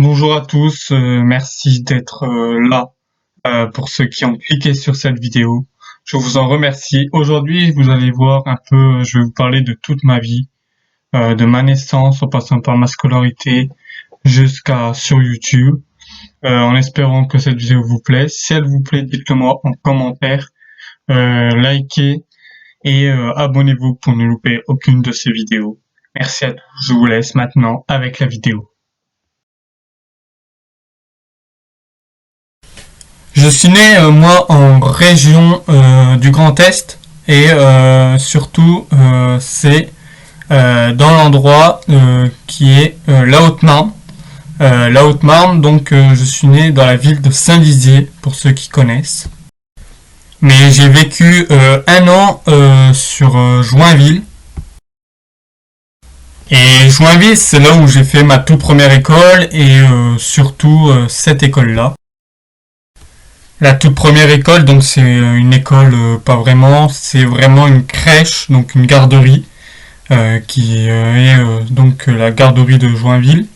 Bonjour à tous, merci d'être là pour ceux qui ont cliqué sur cette vidéo. Je vous en remercie. Aujourd'hui, vous allez voir un peu, je vais vous parler de toute ma vie, de ma naissance en passant par ma scolarité jusqu'à sur YouTube, en espérant que cette vidéo vous plaît. Si elle vous plaît, dites-le moi en commentaire, likez et abonnez-vous pour ne louper aucune de ces vidéos. Merci à tous, je vous laisse maintenant avec la vidéo. Je suis né, moi, en région du Grand Est et surtout, c'est dans l'endroit qui est la Haute-Marne. La Haute-Marne, donc je suis né dans la ville de Saint-Dizier, pour ceux qui connaissent. Mais j'ai vécu un an sur Joinville. Et Joinville, c'est là où j'ai fait ma toute première école et surtout cette école-là. La toute première école, donc c'est une école pas vraiment, c'est vraiment une crèche, donc une garderie, qui est donc la garderie de Joinville,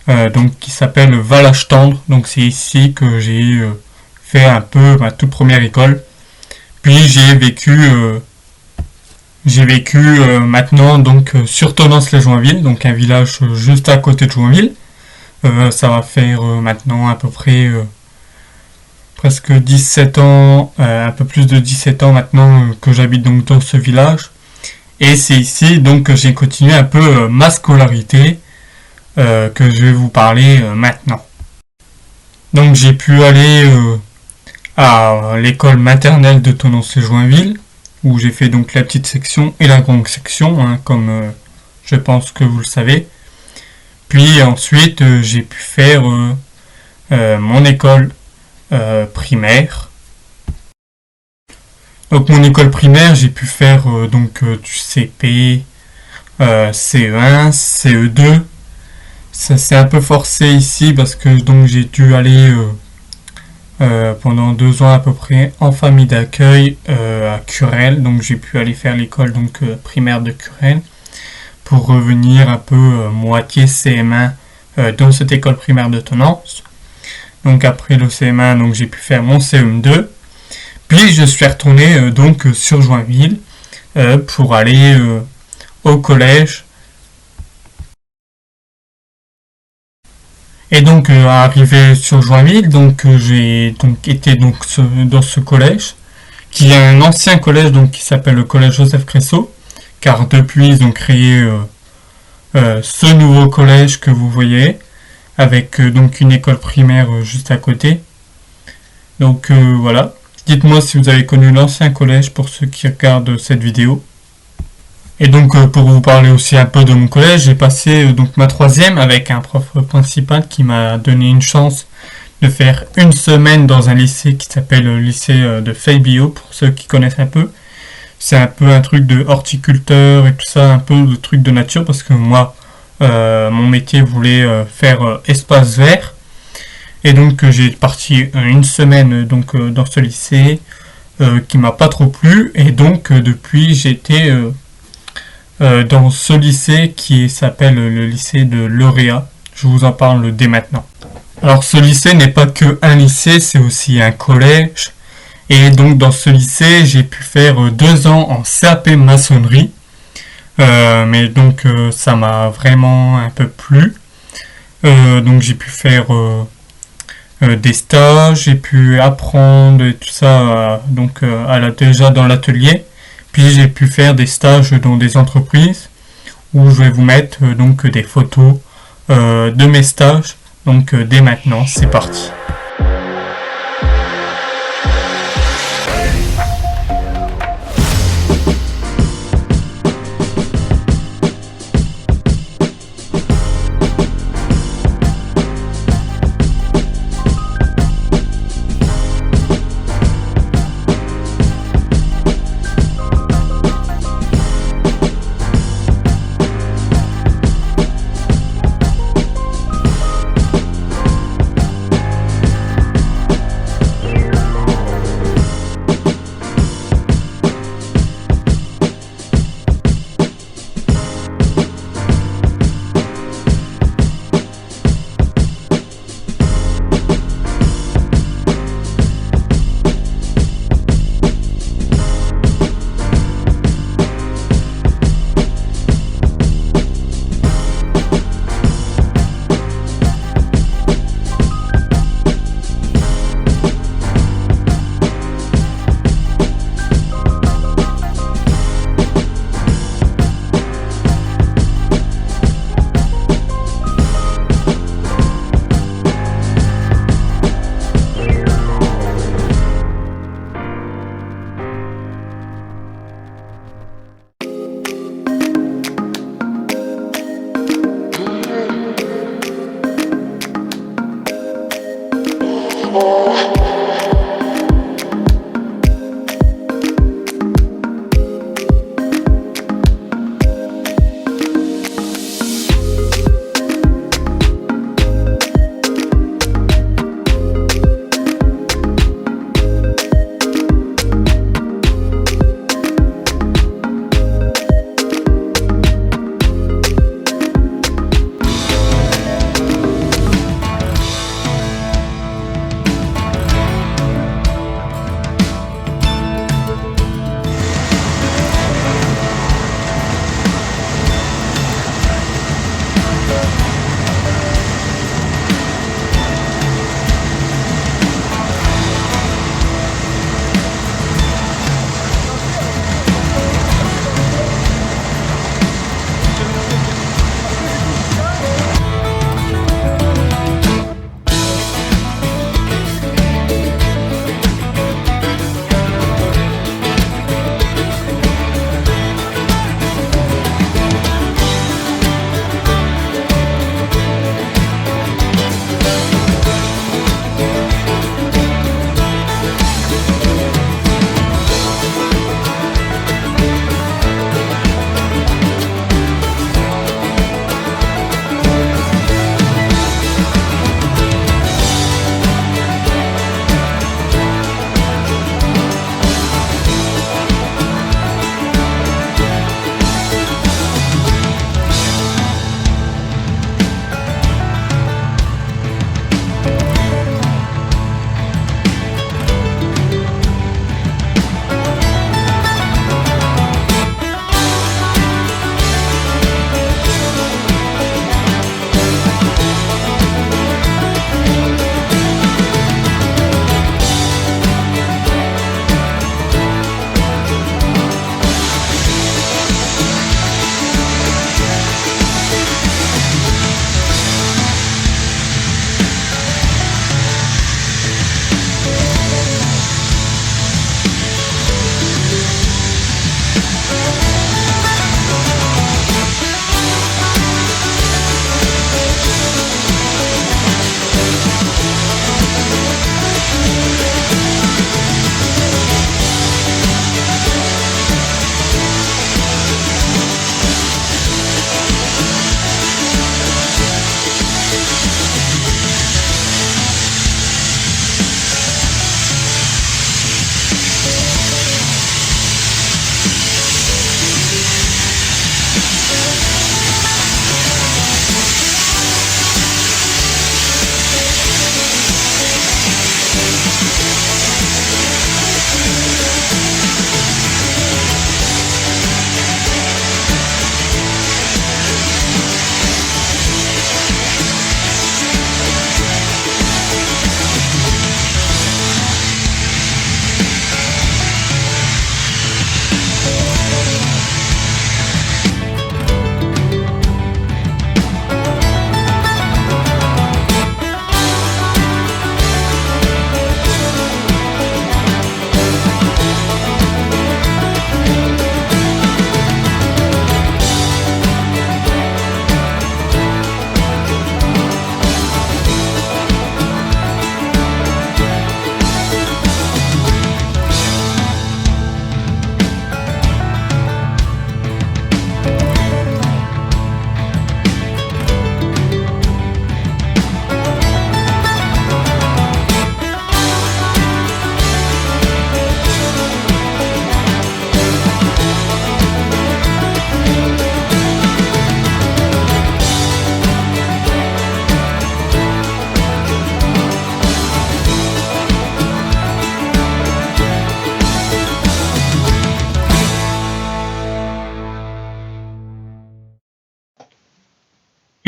donc qui s'appelle Val-Ache-Tendre. Donc c'est ici que j'ai fait un peu ma toute première école. Puis j'ai vécu maintenant donc sur Tonnance-les-Joinville, donc un village juste à côté de Joinville. Ça va faire maintenant à peu près presque 17 ans, un peu plus de 17 ans maintenant que j'habite donc dans ce village. Et c'est ici donc que j'ai continué un peu ma scolarité que je vais vous parler maintenant. Donc j'ai pu aller à l'école maternelle de Tonnance-les-Joinville, où j'ai fait donc la petite section et la grande section, hein, comme je pense que vous le savez. Puis ensuite j'ai pu faire mon école primaire. Donc mon école primaire, j'ai pu faire donc du CP, CE1, CE2. Ça s'est un peu forcé ici parce que donc j'ai dû aller pendant 2 ans à peu près en famille d'accueil à Curel. Donc j'ai pu aller faire l'école donc primaire de Curel pour revenir un peu moitié CM1 dans cette école primaire de Tonnance. Donc après le CM1, donc j'ai pu faire mon CM2. Puis je suis retourné donc sur Joinville pour aller au collège. Et donc arrivé sur Joinville, donc j'ai donc été donc dans ce collège, qui est un ancien collège donc qui s'appelle le collège Joseph Cressot, car depuis ils ont créé ce nouveau collège que vous voyez, avec donc une école primaire juste à côté. Donc voilà. Dites-moi si vous avez connu l'ancien collège pour ceux qui regardent cette vidéo. Et donc pour vous parler aussi un peu de mon collège, j'ai passé donc ma 3e avec un prof principal qui m'a donné une chance de faire une semaine dans un lycée qui s'appelle le lycée de Fay-Bio, pour ceux qui connaissent un peu. C'est un peu un truc de horticulteur et tout ça, un peu de truc de nature, parce que moi, mon métier voulait faire espace vert. Et donc j'ai parti une semaine donc dans ce lycée qui m'a pas trop plu. Et donc depuis j'étais dans ce lycée qui s'appelle le lycée de Lauréat. Je vous en parle dès maintenant. Alors ce lycée n'est pas que un lycée, c'est aussi un collège. Et donc dans ce lycée, j'ai pu faire 2 ans en CAP maçonnerie. Mais donc ça m'a vraiment un peu plu. Donc j'ai pu faire des stages, j'ai pu apprendre et tout ça donc déjà dans l'atelier. Puis j'ai pu faire des stages dans des entreprises où je vais vous mettre donc des photos de mes stages. Donc dès maintenant, c'est parti.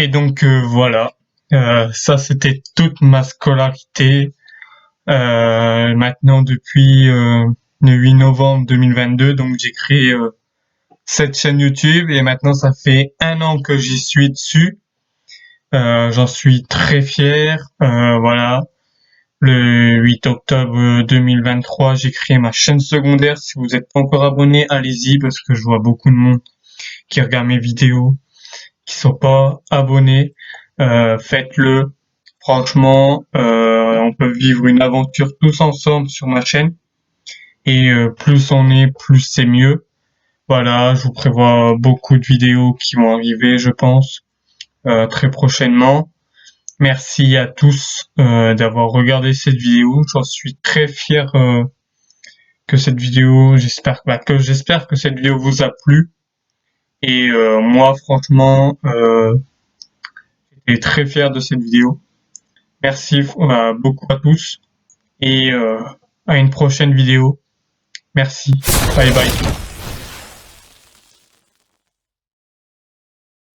Et donc voilà, ça c'était toute ma scolarité. Maintenant depuis le 8 novembre 2022, donc j'ai créé cette chaîne YouTube et maintenant ça fait 1 an que j'y suis dessus. J'en suis très fier. Voilà, le 8 octobre 2023, j'ai créé ma chaîne secondaire. Si vous n'êtes pas encore abonné, allez-y parce que je vois beaucoup de monde qui regarde mes vidéos qui sont pas abonnés, faites-le. Franchement, on peut vivre une aventure tous ensemble sur ma chaîne. Et plus on est, plus c'est mieux. Voilà, je vous prévois beaucoup de vidéos qui vont arriver, je pense, très prochainement. Merci à tous d'avoir regardé cette vidéo. J'en suis très fier que cette vidéo, j'espère que cette vidéo vous a plu. Et moi, franchement, j'étais très fier de cette vidéo. Merci beaucoup à tous et à une prochaine vidéo. Merci. Bye bye.